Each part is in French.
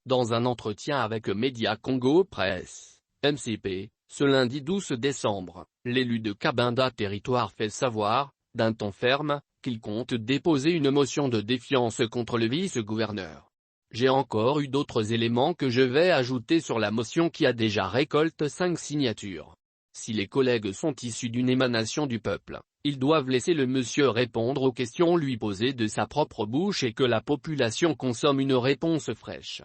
Dans un entretien avec Média Congo Presse, MCP, ce lundi 12 décembre, l'élu de Cabinda Territoire fait savoir, d'un ton ferme, qu'il compte déposer une motion de défiance contre le vice-gouverneur. J'ai encore eu d'autres éléments que je vais ajouter sur la motion qui a déjà récolté 5 signatures. Si les collègues sont issus d'une émanation du peuple, ils doivent laisser le monsieur répondre aux questions lui posées de sa propre bouche et que la population consomme une réponse fraîche.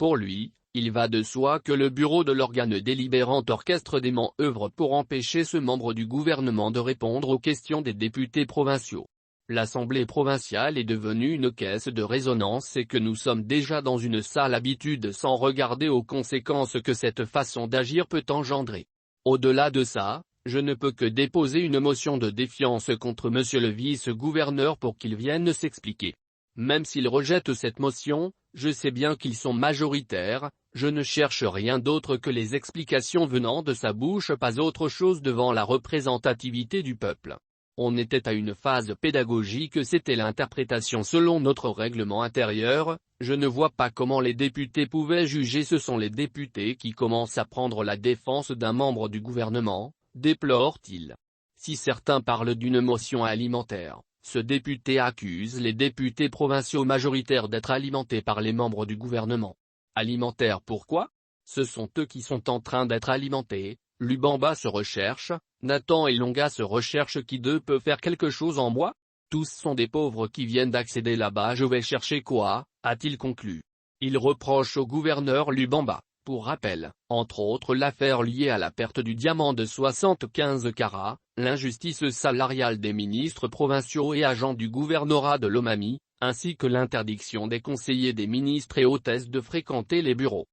Pour lui, il va de soi que le bureau de l'organe délibérant orchestre des manœuvres pour empêcher ce membre du gouvernement de répondre aux questions des députés provinciaux. L'Assemblée provinciale est devenue une caisse de résonance et que nous sommes déjà dans une sale habitude sans regarder aux conséquences que cette façon d'agir peut engendrer. Au-delà de ça, je ne peux que déposer une motion de défiance contre monsieur le vice-gouverneur pour qu'il vienne s'expliquer. Même s'il rejette cette motion, je sais bien qu'ils sont majoritaires, je ne cherche rien d'autre que les explications venant de sa bouche, pas autre chose devant la représentativité du peuple. On était à une phase pédagogique, c'était l'interprétation selon notre règlement intérieur, je ne vois pas comment les députés pouvaient juger. Ce sont les députés qui commencent à prendre la défense d'un membre du gouvernement, déplore-t-il. Si certains parlent d'une motion alimentaire, ce député accuse les députés provinciaux majoritaires d'être alimentés par les membres du gouvernement. Alimentaires pourquoi? Ce sont eux qui sont en train d'être alimentés. Lubamba se recherche, Nathan et Longa se recherchent. Qui d'eux peut faire quelque chose en moi? Tous sont des pauvres qui viennent d'accéder là-bas. Je vais chercher quoi? A-t-il conclu. Il reproche au gouverneur Lubamba, pour rappel, entre autres l'affaire liée à la perte du diamant de 75 carats, l'injustice salariale des ministres provinciaux et agents du gouvernorat de Lomami, ainsi que l'interdiction des conseillers des ministres et hôtesses de fréquenter les bureaux.